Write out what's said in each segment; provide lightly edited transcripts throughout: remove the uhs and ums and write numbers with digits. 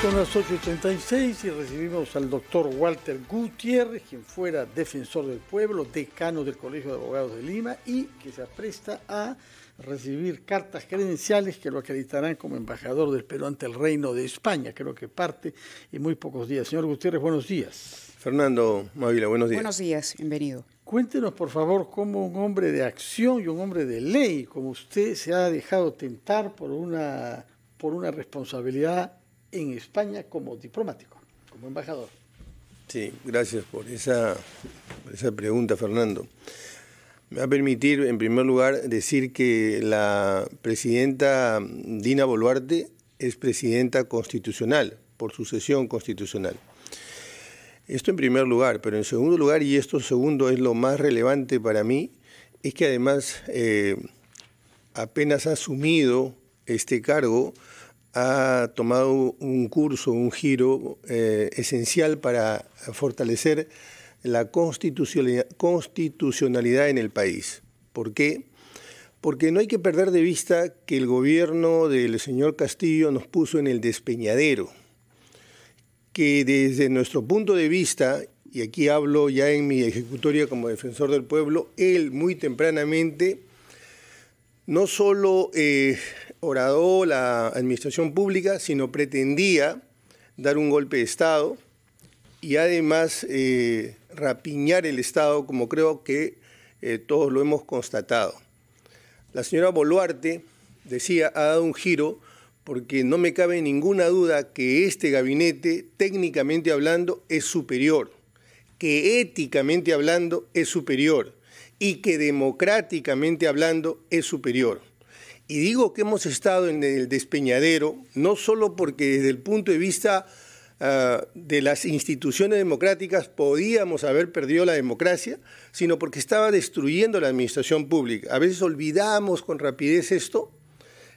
Son las 8:36 y recibimos al doctor Walter Gutiérrez, quien fuera defensor del pueblo, decano del Colegio de Abogados de Lima y que se apresta a recibir cartas credenciales que lo acreditarán como embajador del Perú ante el Reino de España. Creo que parte en muy pocos días. Señor Gutiérrez, buenos días. Fernando Mávila, buenos días. Buenos días, bienvenido. Cuéntenos, por favor, cómo un hombre de acción y un hombre de ley como usted se ha dejado tentar por una responsabilidad en España como diplomático, como embajador. Sí, gracias por esa pregunta, Fernando. Me va a permitir, en primer lugar, decir que la presidenta Dina Boluarte es presidenta constitucional, por sucesión constitucional. Esto en primer lugar, pero en segundo lugar, y esto segundo es lo más relevante para mí, es que además apenas ha asumido este cargo, ha tomado un curso, un giro esencial para fortalecer la constitucionalidad en el país. ¿Por qué? Porque no hay que perder de vista que el gobierno del señor Castillo nos puso en el despeñadero, que desde nuestro punto de vista, y aquí hablo ya en mi ejecutoria como defensor del pueblo, él muy tempranamente no solo horadó la administración pública, sino pretendía dar un golpe de Estado y además rapiñar el Estado, como creo que todos lo hemos constatado. La señora Boluarte, decía, ha dado un giro porque no me cabe ninguna duda que este gabinete, técnicamente hablando, es superior, que éticamente hablando es superior y que democráticamente hablando es superior. Y digo que hemos estado en el despeñadero, no solo porque desde el punto de vista de las instituciones democráticas podíamos haber perdido la democracia, sino porque estaba destruyendo la administración pública. A veces olvidamos con rapidez esto,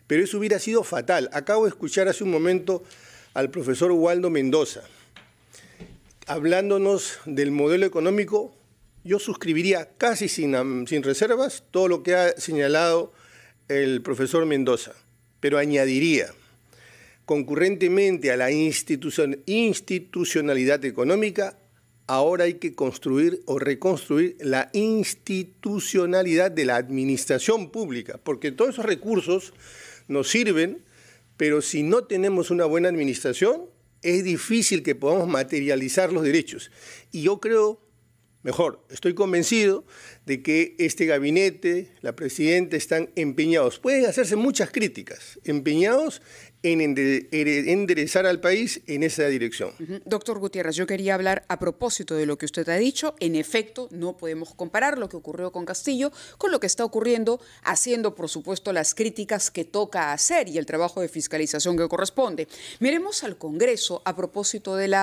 pero eso hubiera sido fatal. Acabo de escuchar hace un momento al profesor Waldo Mendoza, hablándonos del modelo económico. Yo suscribiría casi sin reservas todo lo que ha señalado el profesor Mendoza, pero añadiría, concurrentemente a la institucionalidad económica, ahora hay que construir o reconstruir la institucionalidad de la administración pública, porque todos esos recursos nos sirven, pero si no tenemos una buena administración, es difícil que podamos materializar los derechos. Y yo creo, estoy convencido de que este gabinete, la presidenta, están empeñados. Pueden hacerse muchas críticas, empeñados en enderezar al país en esa dirección. Doctor Gutiérrez, yo quería hablar a propósito de lo que usted ha dicho. En efecto, no podemos comparar lo que ocurrió con Castillo con lo que está ocurriendo, haciendo, por supuesto, las críticas que toca hacer y el trabajo de fiscalización que corresponde. Miremos al Congreso a propósito del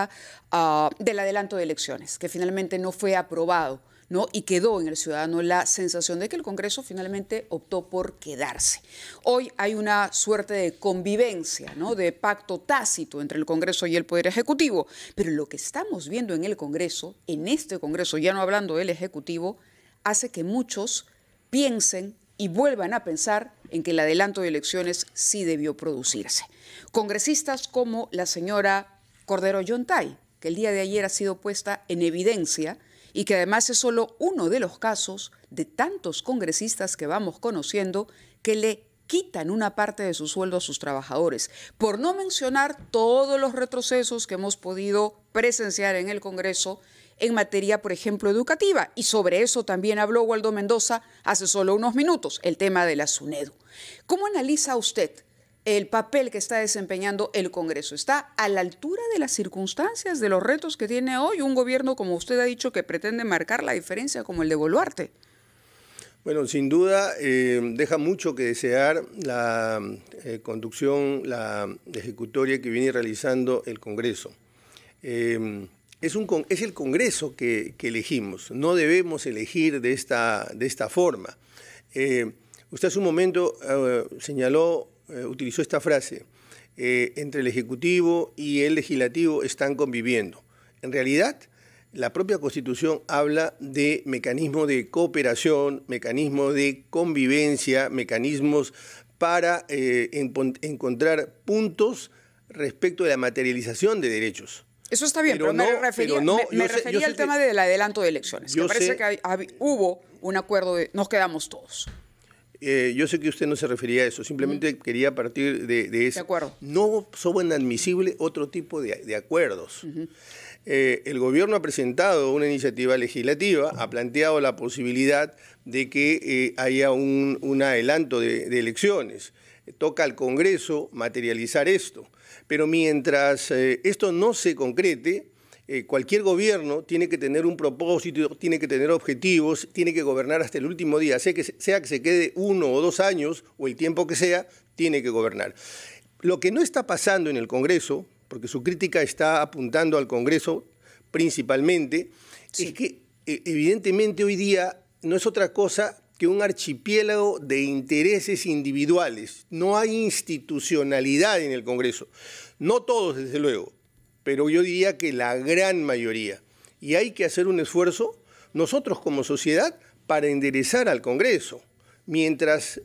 adelanto de elecciones, que finalmente no fue aprobado, ¿no? Y quedó en el ciudadano la sensación de que el Congreso finalmente optó por quedarse. Hoy hay una suerte de convivencia, ¿no? De pacto tácito entre el Congreso y el Poder Ejecutivo, pero lo que estamos viendo en el Congreso, en este Congreso, ya no hablando del Ejecutivo, hace que muchos piensen y vuelvan a pensar en que el adelanto de elecciones sí debió producirse. Congresistas como la señora Cordero Yontay, que el día de ayer ha sido puesta en evidencia y que además es solo uno de los casos de tantos congresistas que vamos conociendo que le quitan una parte de su sueldo a sus trabajadores, por no mencionar todos los retrocesos que hemos podido presenciar en el Congreso en materia, por ejemplo, educativa. Y sobre eso también habló Waldo Mendoza hace solo unos minutos, el tema de la SUNEDU. ¿Cómo analiza usted el papel que está desempeñando el Congreso? ¿Está a la altura de las circunstancias, de los retos que tiene hoy un gobierno, como usted ha dicho, que pretende marcar la diferencia como el de Boluarte? Bueno, sin duda deja mucho que desear la conducción, la ejecutoria que viene realizando el Congreso. Es el Congreso que elegimos, no debemos elegir de esta forma. Usted hace un momento utilizó esta frase, entre el Ejecutivo y el Legislativo están conviviendo. En realidad, la propia Constitución habla de mecanismos de cooperación, mecanismos de convivencia, mecanismos para encontrar puntos respecto de la materialización de derechos. Eso está bien, pero me refería al tema del adelanto de elecciones. Me parece que hubo un acuerdo, nos quedamos todos. Yo sé que usted no se refería a eso, simplemente quería partir de eso. De acuerdo. No son inadmisibles otro tipo de acuerdos. El gobierno ha presentado una iniciativa legislativa, ha planteado la posibilidad de que haya un adelanto de elecciones. Toca al Congreso materializar esto. Pero mientras esto no se concrete, cualquier gobierno tiene que tener un propósito, tiene que tener objetivos, tiene que gobernar hasta el último día, sea que se quede 1 o 2 años o el tiempo que sea, tiene que gobernar. Lo que no está pasando en el Congreso, porque su crítica está apuntando al Congreso principalmente, sí, es que evidentemente hoy día no es otra cosa que un archipiélago de intereses individuales. No hay institucionalidad en el Congreso. No todos, desde luego, pero yo diría que la gran mayoría. Y hay que hacer un esfuerzo, nosotros como sociedad, para enderezar al Congreso. Mientras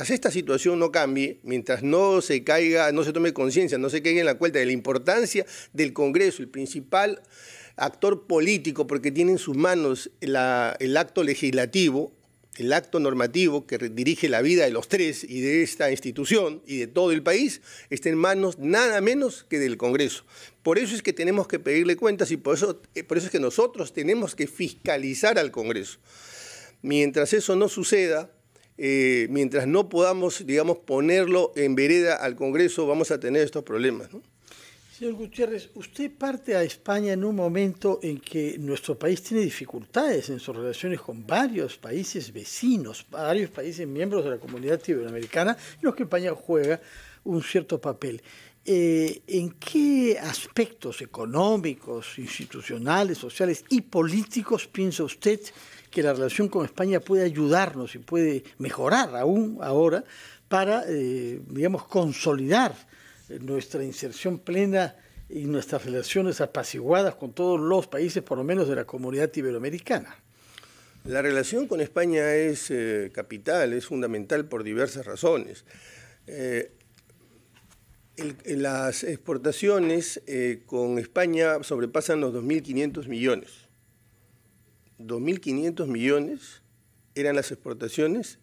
esta situación no cambie, mientras no se caiga, no se tome conciencia, no se caiga en la cuenta de la importancia del Congreso, el principal actor político, porque tiene en sus manos el acto legislativo, el acto normativo que dirige la vida de los tres y de esta institución y de todo el país, está en manos nada menos que del Congreso. Por eso es que tenemos que pedirle cuentas y por eso es que nosotros tenemos que fiscalizar al Congreso. Mientras eso no suceda, mientras no podamos, digamos, ponerlo en vereda al Congreso, vamos a tener estos problemas, ¿no? Señor Gutiérrez, usted parte a España en un momento en que nuestro país tiene dificultades en sus relaciones con varios países vecinos, varios países miembros de la Comunidad Iberoamericana, en los que España juega un cierto papel. ¿En qué aspectos económicos, institucionales, sociales y políticos piensa usted que la relación con España puede ayudarnos y puede mejorar aún ahora para, digamos, consolidar nuestra inserción plena y nuestras relaciones apaciguadas con todos los países, por lo menos de la Comunidad Iberoamericana? La relación con España es capital, es fundamental por diversas razones. Las exportaciones con España sobrepasan los 2.500 millones. 2.500 millones eran las exportaciones,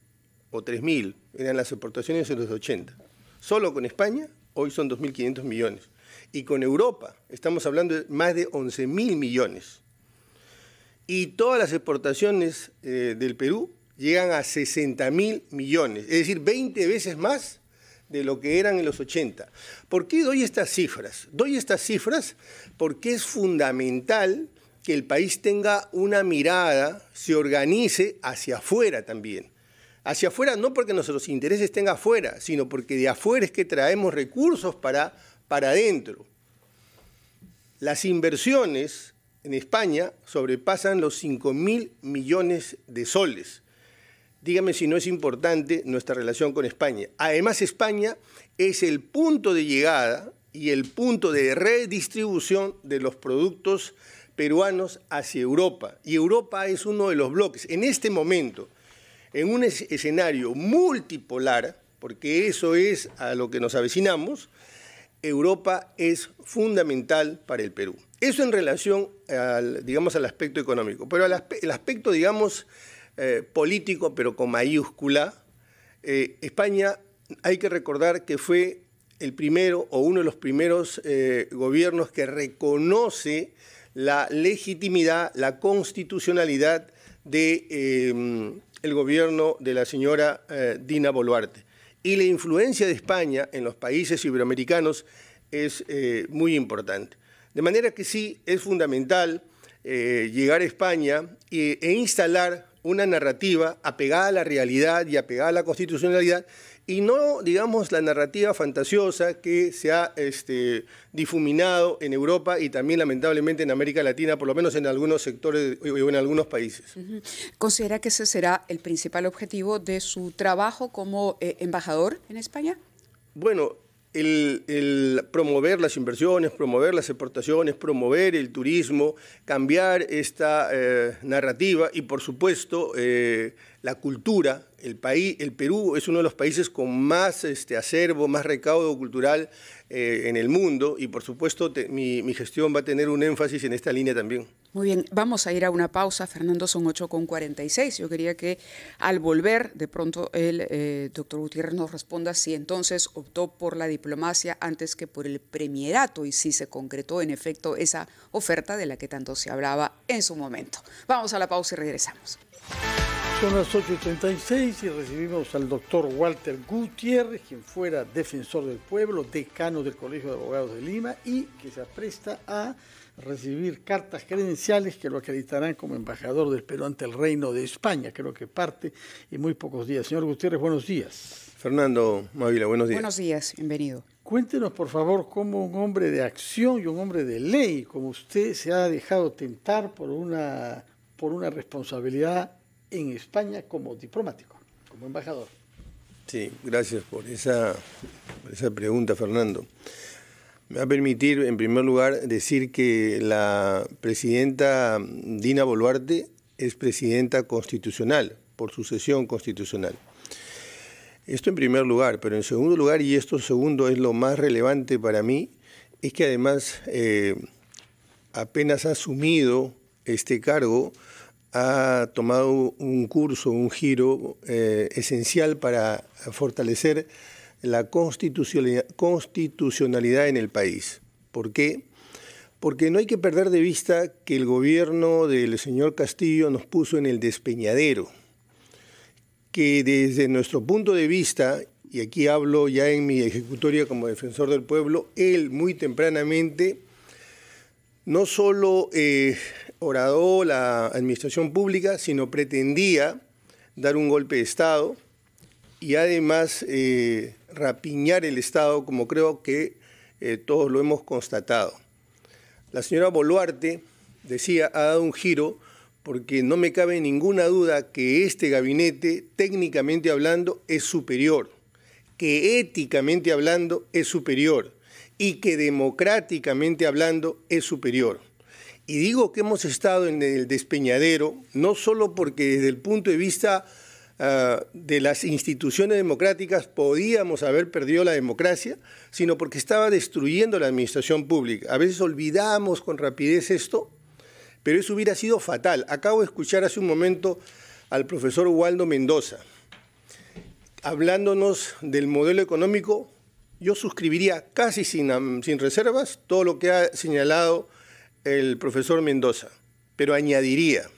o 3.000 eran las exportaciones en los 80. Solo con España hoy son 2.500 millones. Y con Europa estamos hablando de más de 11.000 millones. Y todas las exportaciones del Perú llegan a 60.000 millones, es decir, 20 veces más de lo que eran en los 80. ¿Por qué doy estas cifras? Doy estas cifras porque es fundamental que el país tenga una mirada, se organice hacia afuera también. Hacia afuera no porque nuestros intereses estén afuera, sino porque de afuera es que traemos recursos para adentro. Las inversiones en España sobrepasan los 5.000 millones de soles. Dígame si no es importante nuestra relación con España. Además, España es el punto de llegada y el punto de redistribución de los productos peruanos hacia Europa. Y Europa es uno de los bloques. En este momento, en un escenario multipolar, porque eso es a lo que nos avecinamos, Europa es fundamental para el Perú. Eso en relación al aspecto económico. Pero el aspecto, digamos, político, pero con mayúscula, España, hay que recordar que fue el primero o uno de los primeros gobiernos que reconoce la legitimidad, la constitucionalidad de el gobierno de la señora Dina Boluarte. Y la influencia de España en los países iberoamericanos es muy importante. De manera que sí, es fundamental llegar a España e instalar una narrativa apegada a la realidad y apegada a la constitucionalidad, y no, digamos, la narrativa fantasiosa que se ha difuminado en Europa y también, lamentablemente, en América Latina, por lo menos en algunos sectores o en algunos países. ¿Considera que ese será el principal objetivo de su trabajo como embajador en España? Bueno, el promover las inversiones, promover las exportaciones, promover el turismo, cambiar esta narrativa y, por supuesto, la cultura el Perú es uno de los países con más acervo, más recaudo cultural en el mundo y por supuesto mi gestión va a tener un énfasis en esta línea también. Muy bien, vamos a ir a una pausa, Fernando, son 8:46. Yo quería que al volver, de pronto el doctor Gutiérrez nos responda si entonces optó por la diplomacia antes que por el premierato y si se concretó en efecto esa oferta de la que tanto se hablaba en su momento. Vamos a la pausa y regresamos. Son las 8:36 y recibimos al doctor Walter Gutiérrez, quien fuera defensor del pueblo, decano del Colegio de Abogados de Lima y que se apresta a recibir cartas credenciales que lo acreditarán como embajador del Perú ante el Reino de España. Creo que parte en muy pocos días. Señor Gutiérrez, buenos días. Fernando Mávila, buenos días. Buenos días, bienvenido. Cuéntenos, por favor, cómo un hombre de acción y un hombre de ley como usted se ha dejado tentar por una responsabilidad en España como diplomático, como embajador. Sí, gracias por esa pregunta, Fernando. Me va a permitir, en primer lugar, decir que la presidenta Dina Boluarte es presidenta constitucional, por sucesión constitucional. Esto en primer lugar, pero en segundo lugar, y esto segundo es lo más relevante para mí, es que además apenas ha asumido este cargo, ha tomado un curso, un giro esencial para fortalecer la constitucionalidad en el país. ¿Por qué? Porque no hay que perder de vista que el gobierno del señor Castillo nos puso en el despeñadero, que desde nuestro punto de vista, y aquí hablo ya en mi ejecutoria como defensor del pueblo, él muy tempranamente no solo horadó la administración pública, sino pretendía dar un golpe de Estado y además rapiñar el Estado, como creo que todos lo hemos constatado. La señora Boluarte, decía, ha dado un giro porque no me cabe ninguna duda que este gabinete, técnicamente hablando, es superior, que éticamente hablando es superior y que democráticamente hablando es superior. Y digo que hemos estado en el despeñadero, no solo porque desde el punto de vista de las instituciones democráticas podíamos haber perdido la democracia, sino porque estaba destruyendo la administración pública. A veces olvidamos con rapidez esto, pero eso hubiera sido fatal. Acabo de escuchar hace un momento al profesor Waldo Mendoza, hablándonos del modelo económico. Yo suscribiría casi sin reservas todo lo que ha señalado el profesor Mendoza, pero añadiría,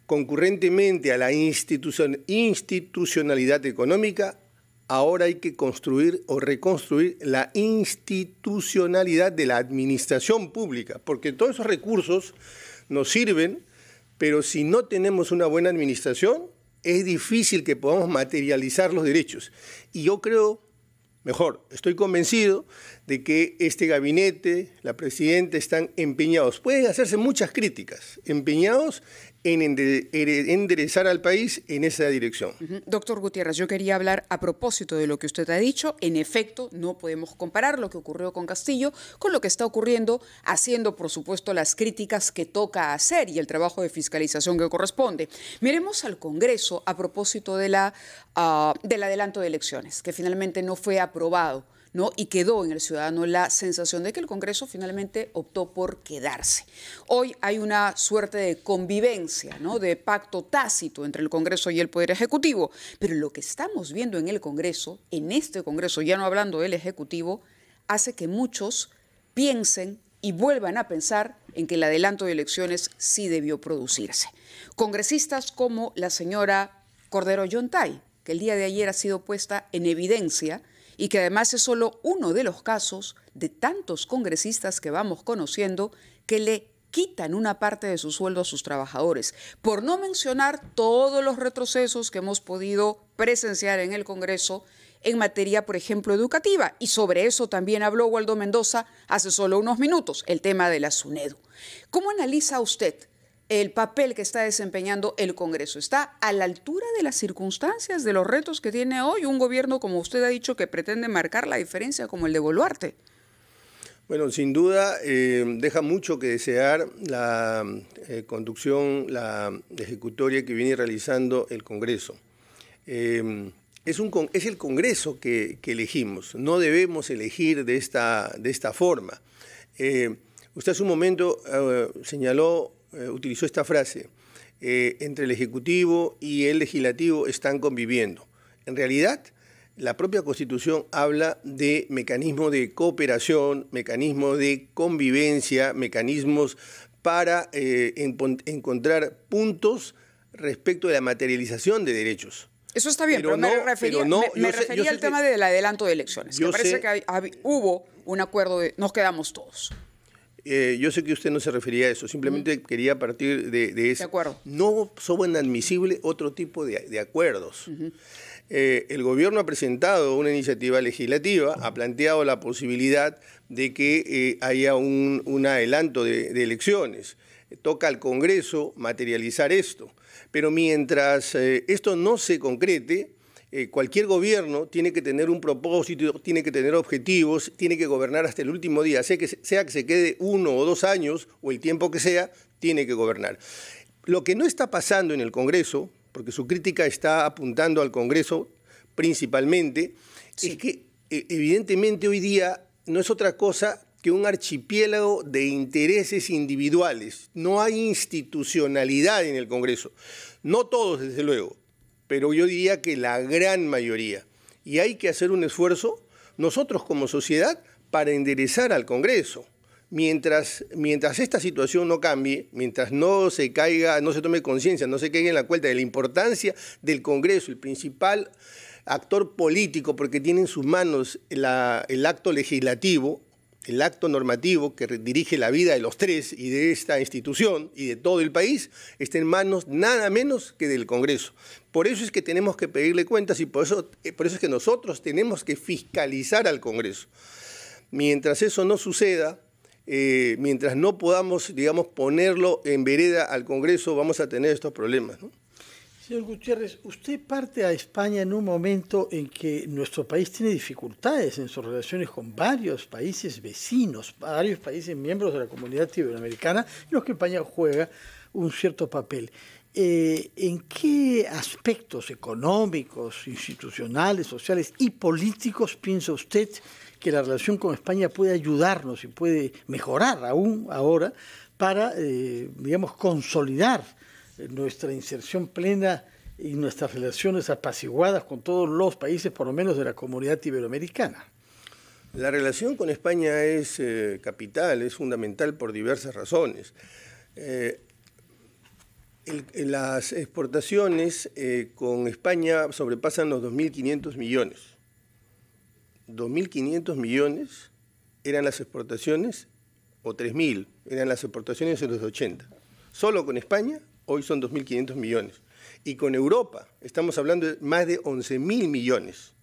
concurrentemente a la institucionalidad económica, ahora hay que construir o reconstruir la institucionalidad de la administración pública, porque todos esos recursos nos sirven, pero si no tenemos una buena administración, es difícil que podamos materializar los derechos. Y yo creo, estoy convencido de que este gabinete, la presidenta, están empeñados. Pueden hacerse muchas críticas, empeñados en enderezar al país en esa dirección. Doctor Gutiérrez, yo quería hablar a propósito de lo que usted ha dicho. En efecto, no podemos comparar lo que ocurrió con Castillo con lo que está ocurriendo, haciendo, por supuesto, las críticas que toca hacer y el trabajo de fiscalización que corresponde. Miremos al Congreso a propósito del adelanto de elecciones, que finalmente no fue aprobado, ¿no? Y quedó en el ciudadano la sensación de que el Congreso finalmente optó por quedarse. Hoy hay una suerte de convivencia, ¿no? De pacto tácito entre el Congreso y el Poder Ejecutivo, pero lo que estamos viendo en el Congreso, en este Congreso, ya no hablando del Ejecutivo, hace que muchos piensen y vuelvan a pensar en que el adelanto de elecciones sí debió producirse. Congresistas como la señora Cordero Yontay, que el día de ayer ha sido puesta en evidencia y que además es solo uno de los casos de tantos congresistas que vamos conociendo que le quitan una parte de su sueldo a sus trabajadores, por no mencionar todos los retrocesos que hemos podido presenciar en el Congreso en materia, por ejemplo, educativa. Y sobre eso también habló Waldo Mendoza hace solo unos minutos, el tema de la SUNEDU. ¿Cómo analiza usted el papel que está desempeñando el Congreso? ¿Está a la altura de las circunstancias, de los retos que tiene hoy un gobierno, como usted ha dicho, que pretende marcar la diferencia como el de Boluarte? Bueno, sin duda deja mucho que desear la conducción, la ejecutoria que viene realizando el Congreso. Es el Congreso que elegimos, no debemos elegir de esta forma. Usted hace un momento utilizó esta frase, entre el Ejecutivo y el Legislativo están conviviendo. En realidad, la propia Constitución habla de mecanismos de cooperación, mecanismos de convivencia, mecanismos para encontrar puntos respecto de la materialización de derechos. Eso está bien, pero me refería al tema del adelanto de elecciones. Me parece que hubo un acuerdo, nos quedamos todos. Yo sé que usted no se refería a eso, simplemente quería partir de eso. De acuerdo. No son admisibles otro tipo de acuerdos. El gobierno ha presentado una iniciativa legislativa, ha planteado la posibilidad de que haya un adelanto de elecciones. Toca al Congreso materializar esto. Pero mientras esto no se concrete, cualquier gobierno tiene que tener un propósito, tiene que tener objetivos, tiene que gobernar hasta el último día, sea que se quede 1 o 2 años o el tiempo que sea, tiene que gobernar. Lo que no está pasando en el Congreso, porque su crítica está apuntando al Congreso principalmente, sí, es que evidentemente hoy día no es otra cosa que un archipiélago de intereses individuales. No hay institucionalidad en el Congreso. No todos, desde luego, pero yo diría que la gran mayoría. Y hay que hacer un esfuerzo, nosotros como sociedad, para enderezar al Congreso. Mientras esta situación no cambie, mientras no se tome conciencia, no se caiga en la cuenta de la importancia del Congreso, el principal actor político, porque tiene en sus manos el acto legislativo, el acto normativo que dirige la vida de los tres y de esta institución y de todo el país, está en manos nada menos que del Congreso. Por eso es que tenemos que pedirle cuentas y por eso es que nosotros tenemos que fiscalizar al Congreso. Mientras eso no suceda, mientras no podamos, digamos, ponerlo en vereda al Congreso, vamos a tener estos problemas, ¿no? Señor Gutiérrez, usted parte a España en un momento en que nuestro país tiene dificultades en sus relaciones con varios países vecinos, varios países miembros de la Comunidad Iberoamericana, en los que España juega un cierto papel. ¿En qué aspectos económicos, institucionales, sociales y políticos piensa usted que la relación con España puede ayudarnos y puede mejorar aún ahora para, digamos, consolidar nuestra inserción plena y nuestras relaciones apaciguadas con todos los países, por lo menos de la Comunidad Iberoamericana? La relación con España es capital, es fundamental por diversas razones. Las exportaciones con España sobrepasan los 2.500 millones. 2.500 millones eran las exportaciones, o 3.000 eran las exportaciones en los 80. Solo con España hoy son 2.500 millones. Y con Europa estamos hablando de más de 11.000 millones.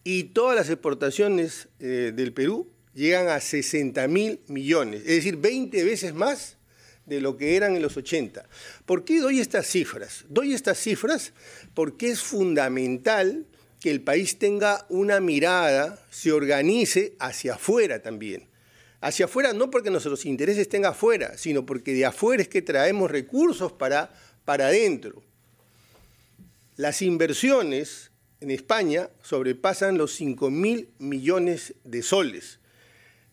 Y todas las exportaciones del Perú llegan a 60.000 millones, es decir, 20 veces más de lo que eran en los 80. ¿Por qué doy estas cifras? Doy estas cifras porque es fundamental que el país tenga una mirada, se organice hacia afuera también. Hacia afuera no porque nuestros intereses estén afuera, sino porque de afuera es que traemos recursos para adentro. Las inversiones en España sobrepasan los 5.000 millones de soles.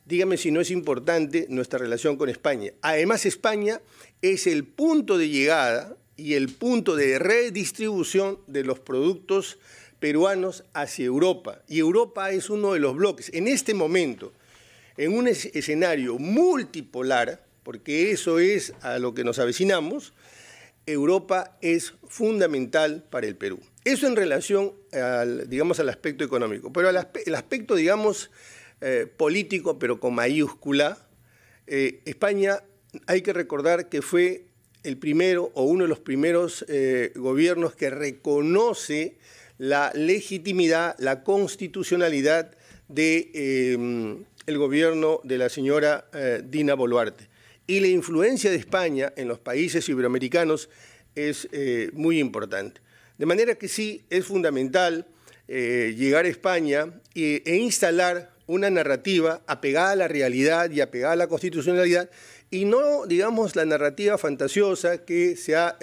Dígame si no es importante nuestra relación con España. Además, España es el punto de llegada y el punto de redistribución de los productos peruanos hacia Europa. Y Europa es uno de los bloques. En este momento, en un escenario multipolar, porque eso es a lo que nos avecinamos, Europa es fundamental para el Perú. Eso en relación al aspecto económico. Pero el aspecto, digamos, político, pero con mayúscula, España, hay que recordar que fue el primero o uno de los primeros gobiernos que reconoce la legitimidad, la constitucionalidad de el gobierno de la señora Dina Boluarte. Y la influencia de España en los países iberoamericanos es muy importante. De manera que sí, es fundamental llegar a España e instalar una narrativa apegada a la realidad y apegada a la constitucionalidad, y no, digamos, la narrativa fantasiosa que se ha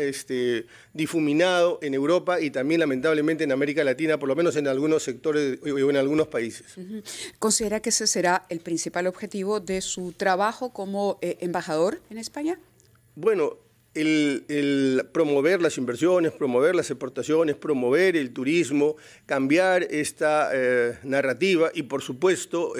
difuminado en Europa y también lamentablemente en América Latina, por lo menos en algunos sectores o en algunos países. ¿Considera que ese será el principal objetivo de su trabajo como embajador en España? Bueno, el promover las inversiones, promover las exportaciones, promover el turismo, cambiar esta narrativa y, por supuesto,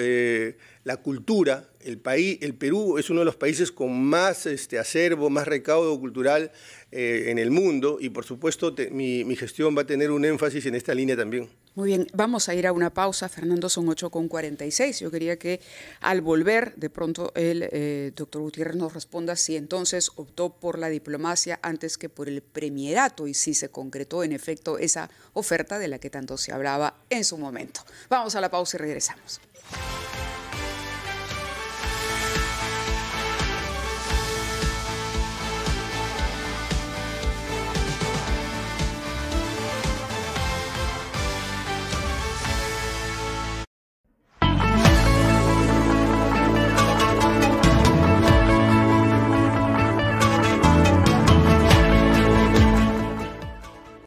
la cultura. El Perú es uno de los países con más acervo, más recaudo cultural en el mundo y, por supuesto, mi gestión va a tener un énfasis en esta línea también. Muy bien, vamos a ir a una pausa, Fernando, son 8:46. Yo quería que al volver, de pronto el doctor Gutiérrez nos responda si entonces optó por la diplomacia antes que por el premierato y si se concretó en efecto esa oferta de la que tanto se hablaba en su momento. Vamos a la pausa y regresamos.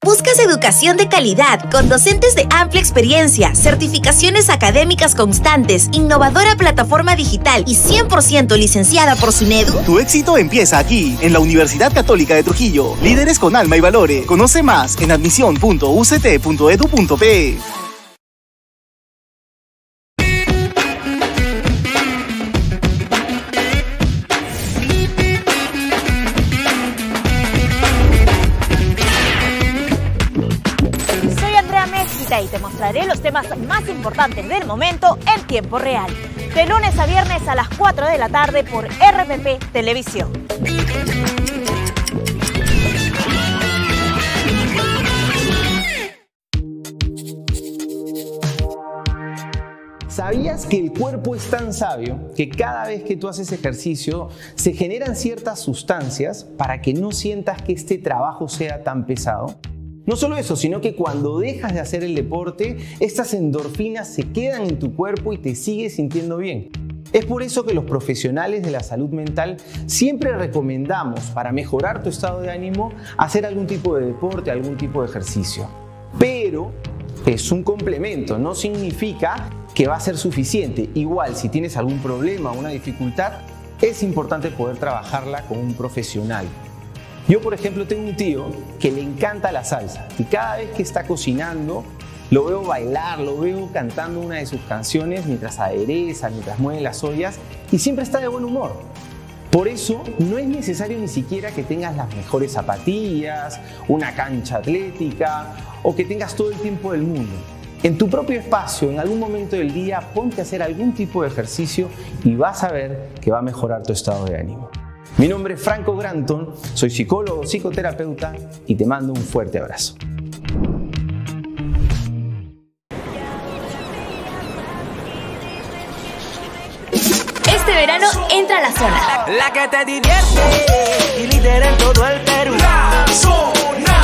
¿Buscas educación de calidad con docentes de amplia experiencia, certificaciones académicas constantes, innovadora plataforma digital y 100% licenciada por SUNEDU? Tu éxito empieza aquí, en la Universidad Católica de Trujillo. Líderes con alma y valores. Conoce más en admisión.uct.edu.pe. Y te mostraré los temas más importantes del momento en tiempo real. De lunes a viernes a las 4 de la tarde por RPP Televisión. ¿Sabías que el cuerpo es tan sabio que cada vez que tú haces ejercicio se generan ciertas sustancias para que no sientas que este trabajo sea tan pesado? No solo eso, sino que cuando dejas de hacer el deporte, estas endorfinas se quedan en tu cuerpo y te sigues sintiendo bien. Es por eso que los profesionales de la salud mental siempre recomendamos, para mejorar tu estado de ánimo, hacer algún tipo de deporte, algún tipo de ejercicio. Pero es un complemento, no significa que va a ser suficiente. Igual, si tienes algún problema o una dificultad, es importante poder trabajarla con un profesional. Yo, por ejemplo, tengo un tío que le encanta la salsa y cada vez que está cocinando lo veo bailar, lo veo cantando una de sus canciones mientras adereza, mientras mueve las ollas y siempre está de buen humor. Por eso no es necesario ni siquiera que tengas las mejores zapatillas, una cancha atlética o que tengas todo el tiempo del mundo. En tu propio espacio, en algún momento del día, ponte a hacer algún tipo de ejercicio y vas a ver que va a mejorar tu estado de ánimo. Mi nombre es Franco Granton, soy psicólogo, psicoterapeuta y te mando un fuerte abrazo. Este verano entra a la zona. La que te divierte y líder en todo el Perú. La zona.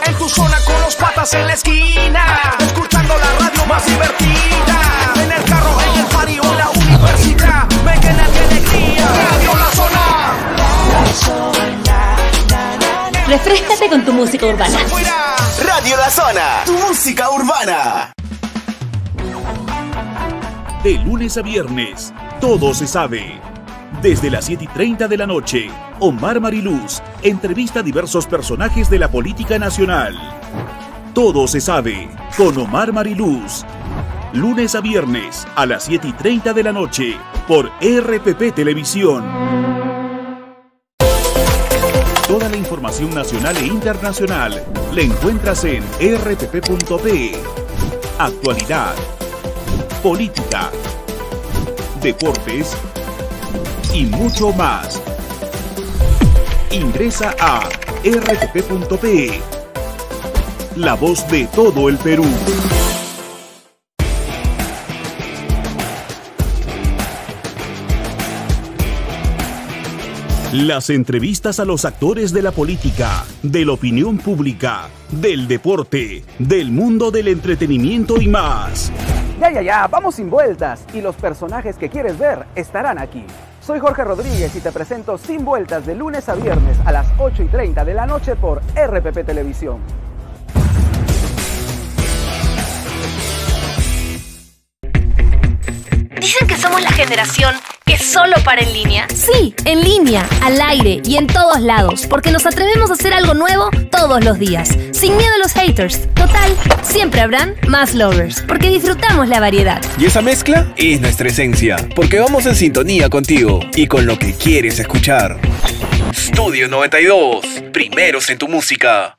En tu zona con los patas en la esquina. Escuchando la radio más divertida. En el carro, en el party o en la universidad. Me llena de alegría. Radio La Zona. Refréscate con tu música urbana. Radio La Zona, tu música urbana. De lunes a viernes, todo se sabe. Desde las 7:30 de la noche, Omar Mariluz entrevista a diversos personajes de la política nacional. Todo se sabe con Omar Mariluz. Lunes a viernes a las 7:30 de la noche por RPP Televisión. Toda la información nacional e internacional la encuentras en rpp.pe. Actualidad, política, deportes y mucho más. Ingresa a rpp.pe. La voz de todo el Perú. Las entrevistas a los actores de la política, de la opinión pública, del deporte, del mundo del entretenimiento y más. Ya, vamos sin vueltas y los personajes que quieres ver estarán aquí. Soy Jorge Rodríguez y te presento Sin Vueltas de lunes a viernes a las 8:30 de la noche por RPP Televisión. Dicen que somos la generación que solo para en línea. Sí, en línea, al aire y en todos lados, porque nos atrevemos a hacer algo nuevo todos los días, sin miedo a los haters. Total, siempre habrán más lovers, porque disfrutamos la variedad. Y esa mezcla es nuestra esencia, porque vamos en sintonía contigo y con lo que quieres escuchar. Studio 92, primeros en tu música.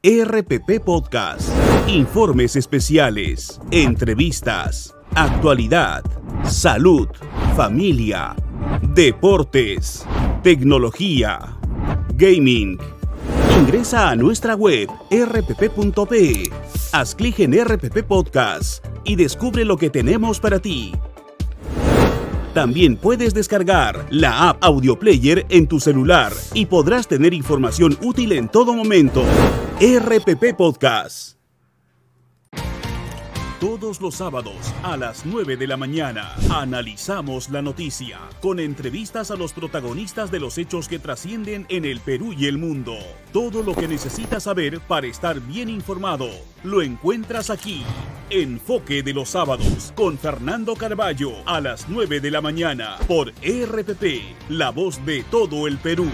RPP Podcast. Informes especiales, entrevistas, actualidad, salud, familia, deportes, tecnología, gaming. Ingresa a nuestra web rpp.pe, haz clic en RPP Podcast y descubre lo que tenemos para ti. También puedes descargar la app Audio Player en tu celular y podrás tener información útil en todo momento. RPP Podcast. Todos los sábados a las 9 de la mañana analizamos la noticia con entrevistas a los protagonistas de los hechos que trascienden en el Perú y el mundo. Todo lo que necesitas saber para estar bien informado lo encuentras aquí. Enfoque de los sábados con Fernando Carballo a las 9 de la mañana por RPP, la voz de todo el Perú.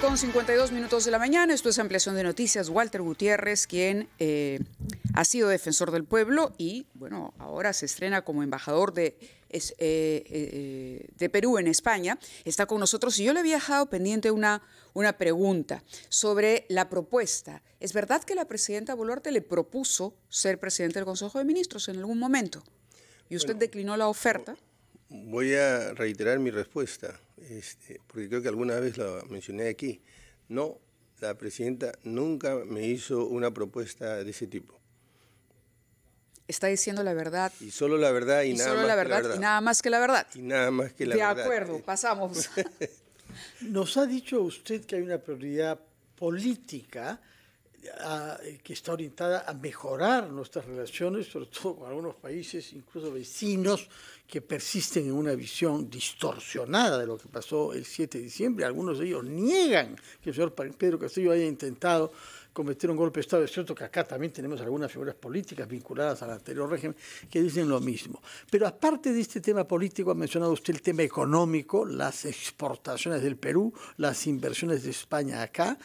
Con 52 minutos de la mañana, esto es Ampliación de Noticias. Walter Gutiérrez, quien ha sido defensor del pueblo y, bueno, ahora se estrena como embajador de Perú en España, está con nosotros y yo le había dejado pendiente una pregunta sobre la propuesta. ¿Es verdad que la presidenta Boluarte le propuso ser presidente del Consejo de Ministros en algún momento y usted declinó la oferta? Voy a reiterar mi respuesta, porque creo que alguna vez lo mencioné aquí. No, la presidenta nunca me hizo una propuesta de ese tipo. Está diciendo la verdad. Y solo la verdad y nada más que la verdad. Y nada más que la verdad. Y nada más que la verdad. De acuerdo, pasamos. Nos ha dicho usted que hay una prioridad política que está orientada a mejorar nuestras relaciones, sobre todo con algunos países, incluso vecinos, que persisten en una visión distorsionada de lo que pasó el 7 de diciembre. Algunos de ellos niegan que el señor Pedro Castillo haya intentado cometer un golpe de Estado. Es cierto que acá también tenemos algunas figuras políticas vinculadas al anterior régimen que dicen lo mismo. Pero aparte de este tema político, ha mencionado usted el tema económico, las exportaciones del Perú, las inversiones de España acá.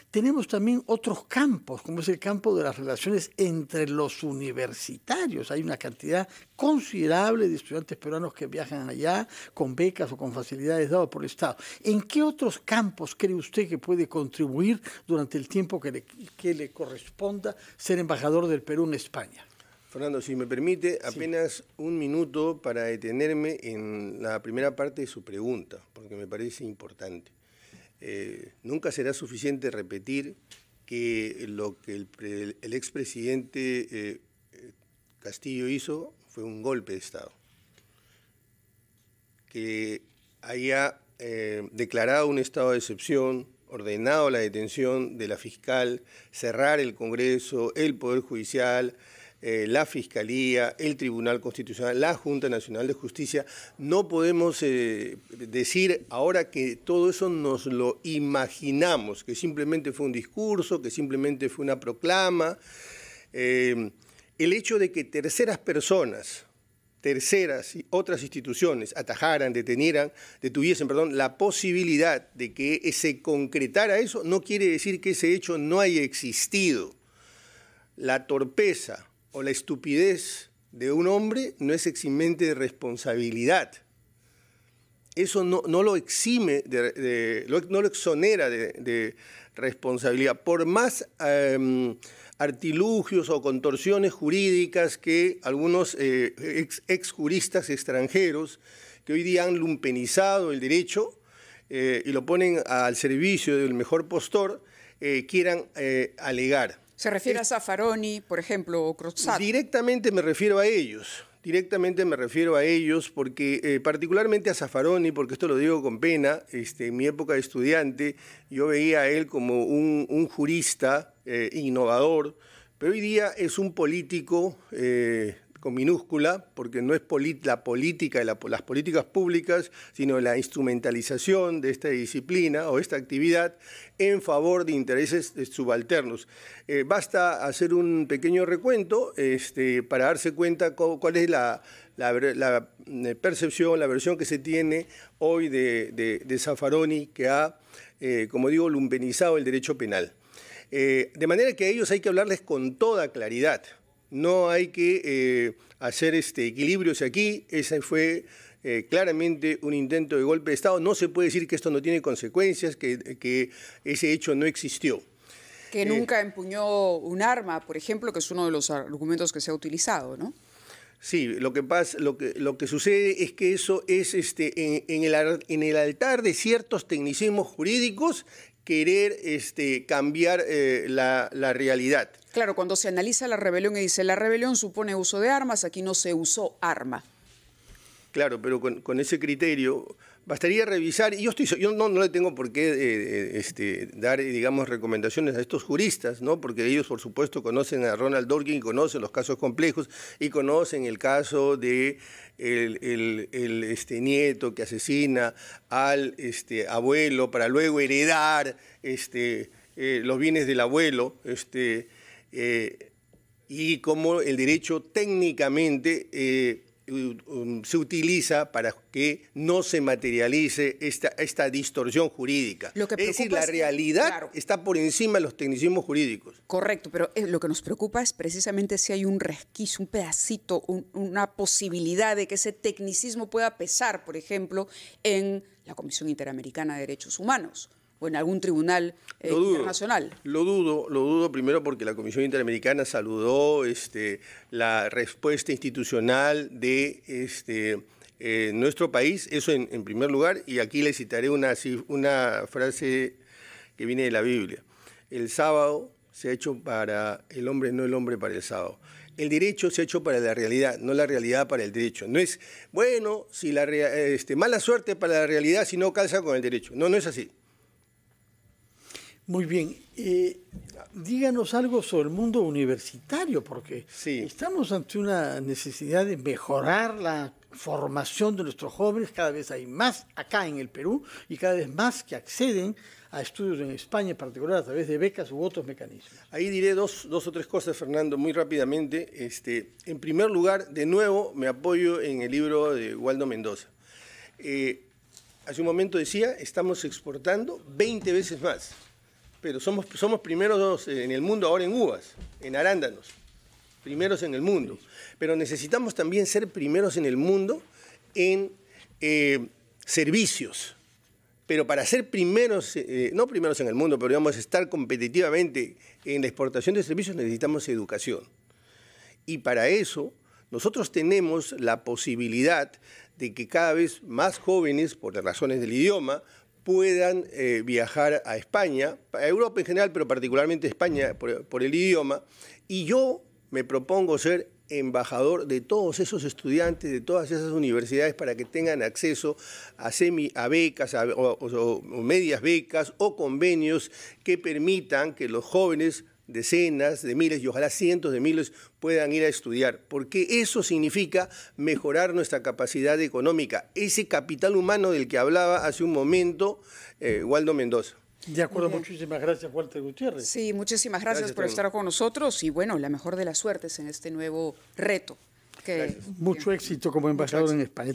Tenemos también otros campos, como es el campo de las relaciones entre los universitarios. Hay una cantidad considerable de estudiantes peruanos que viajan allá con becas o con facilidades dadas por el Estado. ¿En qué otros campos cree usted que puede contribuir durante el tiempo que le corresponda ser embajador del Perú en España? Fernando, si me permite, apenas un minuto para detenerme en la primera parte de su pregunta, porque me parece importante. Nunca será suficiente repetir que lo que el expresidente Castillo hizo fue un golpe de Estado. Que haya declarado un estado de excepción, ordenado la detención de la fiscal, cerrar el Congreso, el Poder Judicial, la Fiscalía, el Tribunal Constitucional, la Junta Nacional de Justicia. No podemos decir ahora que todo eso nos lo imaginamos, que simplemente fue un discurso, que simplemente fue una proclama. El hecho de que terceras personas, terceras y otras instituciones atajaran, detuviesen la posibilidad de que se concretara eso, no quiere decir que ese hecho no haya existido. La torpeza o la estupidez de un hombre no es eximente de responsabilidad. Eso no lo exime, no lo exonera de responsabilidad. Por más artilugios o contorsiones jurídicas que algunos exjuristas extranjeros que hoy día han lumpenizado el derecho y lo ponen al servicio del mejor postor, quieran alegar. ¿Se refiere a Zaffaroni, por ejemplo, o Crozat? Directamente me refiero a ellos. Directamente me refiero a ellos porque, particularmente a Zaffaroni, porque esto lo digo con pena, en mi época de estudiante yo veía a él como un jurista innovador, pero hoy día es un político con minúscula, porque no es la política, las políticas públicas, sino la instrumentalización de esta disciplina o esta actividad en favor de intereses subalternos. Basta hacer un pequeño recuento para darse cuenta cuál es la percepción, la versión que se tiene hoy de Zaffaroni, que ha, como digo, lumpenizado el derecho penal. De manera que a ellos hay que hablarles con toda claridad. No hay que hacer equilibrios aquí. Ese fue claramente un intento de golpe de Estado. No se puede decir que esto no tiene consecuencias, que ese hecho no existió. Que nunca empuñó un arma, por ejemplo, que es uno de los argumentos que se ha utilizado, ¿no? Sí, lo que sucede es que eso es en el altar de ciertos tecnicismos jurídicos querer cambiar la realidad. Claro, cuando se analiza la rebelión y dice la rebelión supone uso de armas, aquí no se usó arma. Claro, pero con ese criterio bastaría revisar, y yo no le tengo por qué dar, digamos, recomendaciones a estos juristas, ¿no? Porque ellos, por supuesto, conocen a Ronald Dworkin, conocen los casos complejos y conocen el caso de el nieto que asesina al abuelo para luego heredar los bienes del abuelo, y cómo el derecho técnicamente se utiliza para que no se materialice esta distorsión jurídica. Es decir, la realidad está por encima de los tecnicismos jurídicos. Correcto, pero lo que nos preocupa es precisamente si hay un resquicio, un pedacito, una posibilidad de que ese tecnicismo pueda pesar, por ejemplo, en la Comisión Interamericana de Derechos Humanos o en algún tribunal internacional. Lo dudo primero porque la Comisión Interamericana saludó la respuesta institucional de nuestro país, eso en primer lugar, y aquí le citaré una frase que viene de la Biblia. El sábado se ha hecho para el hombre, no el hombre para el sábado. El derecho se ha hecho para la realidad, no la realidad para el derecho. No es, bueno, si mala suerte para la realidad si no calza con el derecho. No es así. Muy bien. Díganos algo sobre el mundo universitario, porque estamos ante una necesidad de mejorar la formación de nuestros jóvenes. Cada vez hay más acá en el Perú y cada vez más que acceden a estudios en España, en particular a través de becas u otros mecanismos. Ahí diré dos o tres cosas, Fernando, muy rápidamente. En primer lugar, de nuevo, me apoyo en el libro de Waldo Mendoza. Hace un momento decía, estamos exportando 20 veces más. Pero somos primeros en el mundo ahora en uvas, en arándanos, primeros en el mundo. Pero necesitamos también ser primeros en el mundo en servicios. Pero para ser primeros, no primeros en el mundo, pero digamos estar competitivamente en la exportación de servicios necesitamos educación. Y para eso nosotros tenemos la posibilidad de que cada vez más jóvenes, por las razones del idioma, puedan viajar a España, a Europa en general, pero particularmente a España por el idioma, y yo me propongo ser embajador de todos esos estudiantes, de todas esas universidades, para que tengan acceso a becas o medias becas o convenios que permitan que los jóvenes, decenas de miles y ojalá cientos de miles, puedan ir a estudiar, porque eso significa mejorar nuestra capacidad económica, ese capital humano del que hablaba hace un momento Waldo Mendoza. De acuerdo, muchísimas gracias, Walter Gutiérrez. Sí, muchísimas gracias por estar con nosotros y bueno, la mejor de las suertes en este nuevo reto. Mucho éxito como embajador en España.